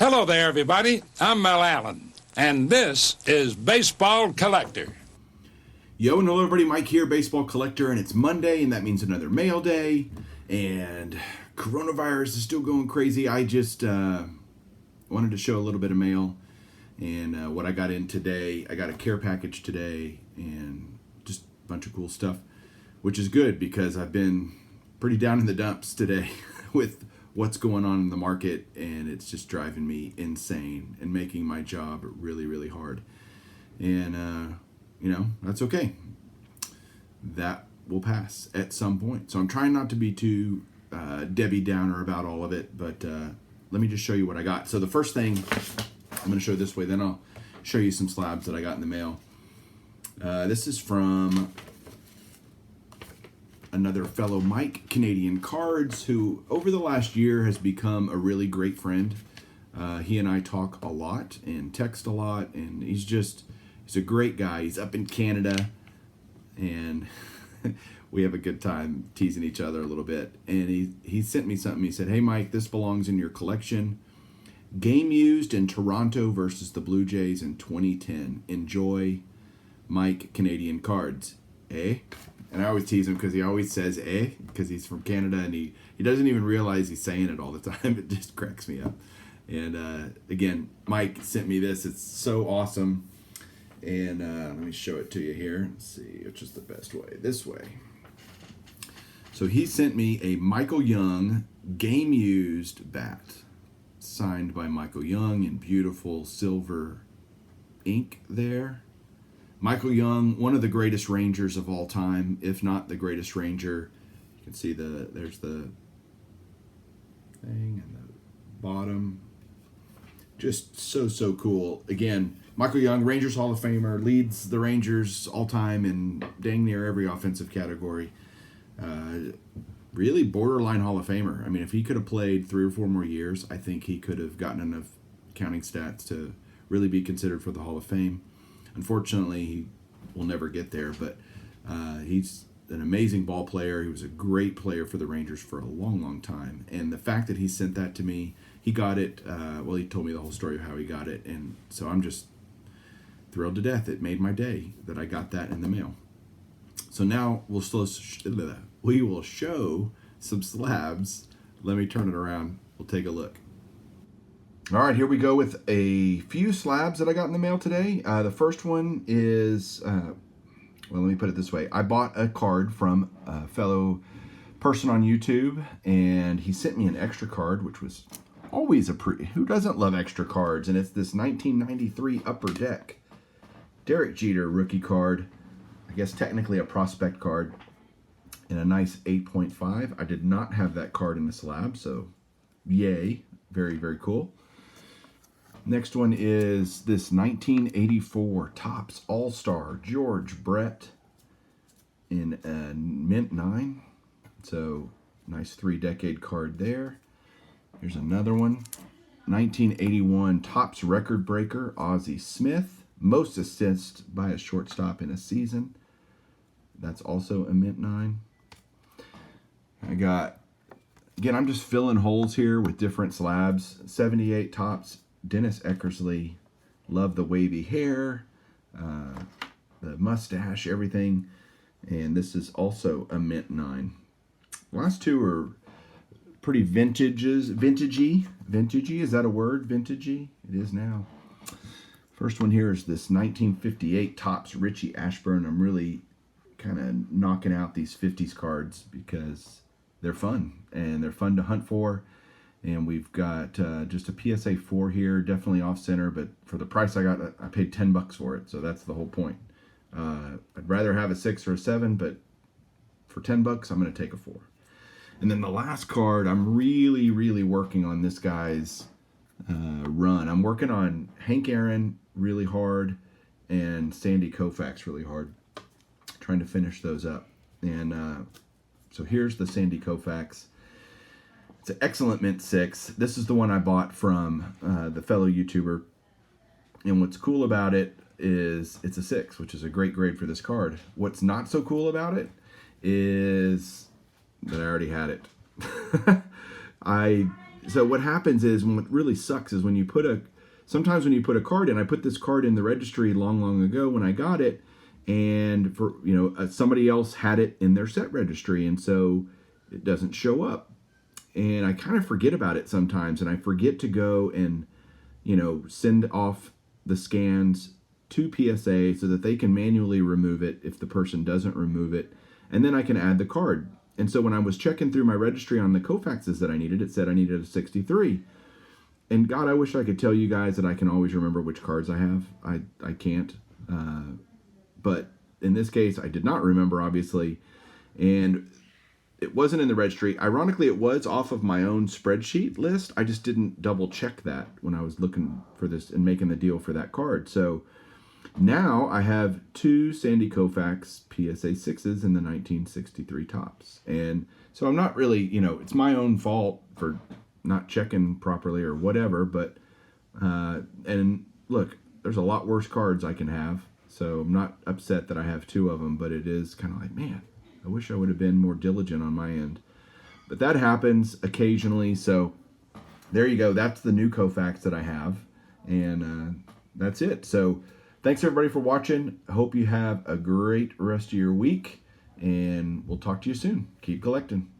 Hello there, everybody. I'm Mel Allen, and this is Baseball Collector. Yo, and hello everybody, Mike here, Baseball Collector, and it's Monday, and that means another mail day, and coronavirus is still going crazy. I just wanted to show a little bit of mail, and what I got in today. I got a care package today, and just a bunch of cool stuff, which is good, because I've been pretty down in the dumps today with what's going on in the market, and it's just driving me insane and making my job really, really hard. And that's okay. That will pass at some point. So I'm trying not to be too Debbie Downer about all of it, but let me just show you what I got. So the first thing, I'm going to show this way, then I'll show you some slabs that I got in the mail. This is from another fellow Mike, Canadian Cards, who over the last year has become a really great friend. He and I talk a lot and text a lot, and he's a great guy. He's up in Canada, and we have a good time teasing each other a little bit. And he sent me something. He said, "Hey, Mike, this belongs in your collection. Game used in Toronto versus the Blue Jays in 2010. Enjoy, Mike, Canadian Cards." Eh? And I always tease him because he always says eh, because he's from Canada, and he doesn't even realize he's saying it all the time. It just cracks me up. And again, Mike sent me this. It's so awesome. And let me show it to you here. Let's see which is the best way. This way. So he sent me a Michael Young game used bat, signed by Michael Young in beautiful silver ink there. Michael Young, one of the greatest Rangers of all time, if not the greatest Ranger. You can see there's the thing and the bottom. Just so cool. Again, Michael Young, Rangers Hall of Famer, leads the Rangers all time in dang near every offensive category. Really borderline Hall of Famer. I mean, if he could have played 3 or 4 more years, I think he could have gotten enough counting stats to really be considered for the Hall of Fame. Unfortunately, he will never get there, but he's an amazing ball player. He was a great player for the Rangers for a long time. And the fact that he sent that to me, he got it, he told me the whole story of how he got it. And so I'm just thrilled to death. It made my day that I got that in the mail. So now we will show some slabs. Let me turn it around. We'll take a look. All right, here we go with a few slabs that I got in the mail today. The first one is, let me put it this way. I bought a card from a fellow person on YouTube, and he sent me an extra card, which was always who doesn't love extra cards? And it's this 1993 Upper Deck Derek Jeter rookie card. I guess technically a prospect card in a nice 8.5. I did not have that card in the slab, so yay. Very, very cool. Next one is this 1984 Topps All-Star George Brett in a mint 9. So nice 3-decade card there. Here's another one. 1981 Topps Record Breaker Ozzie Smith. Most assists by a shortstop in a season. That's also a mint 9. Again, I'm just filling holes here with different slabs. 78 Topps Dennis Eckersley. Love the wavy hair, the mustache, everything. And this is also a mint 9. Last two are pretty vintagey. Vintagey, is that a word? Vintagey? It is now. First one here is this 1958 Topps Richie Ashburn. I'm really kind of knocking out these 50s cards because they're fun, and they're fun to hunt for. And we've got just a PSA 4 here, definitely off center, but for the price I got, I paid $10 for it, so that's the whole point. I'd rather have a 6 or a 7, but for $10, I'm going to take a 4. And then the last card, I'm really working on this guy's run. I'm working on Hank Aaron really hard and Sandy Koufax really hard, trying to finish those up. And so here's the Sandy Koufax. It's an excellent mint 6. This is the one I bought from the fellow YouTuber. And what's cool about it is it's a 6, which is a great grade for this card. What's not so cool about it is that I already had it. I so what happens is, what really sucks is when you put sometimes when you put a card in, I put this card in the registry long ago when I got it, and for somebody else had it in their set registry, and so it doesn't show up. And I kind of forget about it sometimes, and I forget to go and send off the scans to PSA so that they can manually remove it if the person doesn't remove it, and then I can add the card. And so when I was checking through my registry on the Koufaxes that I needed, it said I needed a 63. And God, I wish I could tell you guys that I can always remember which cards I have. I can't. But in this case, I did not remember, obviously. And it wasn't in the registry. Ironically, it was off of my own spreadsheet list. I just didn't double check that when I was looking for this and making the deal for that card. So now I have 2 Sandy Koufax PSA 6s in the 1963 tops. And so I'm not really, it's my own fault for not checking properly or whatever. But, and look, there's a lot worse cards I can have. So I'm not upset that I have 2 of them, but it is kind of like, man, I wish I would have been more diligent on my end. But that happens occasionally. So there you go. That's the new Koufax that I have. And that's it. So thanks, everybody, for watching. I hope you have a great rest of your week. And we'll talk to you soon. Keep collecting.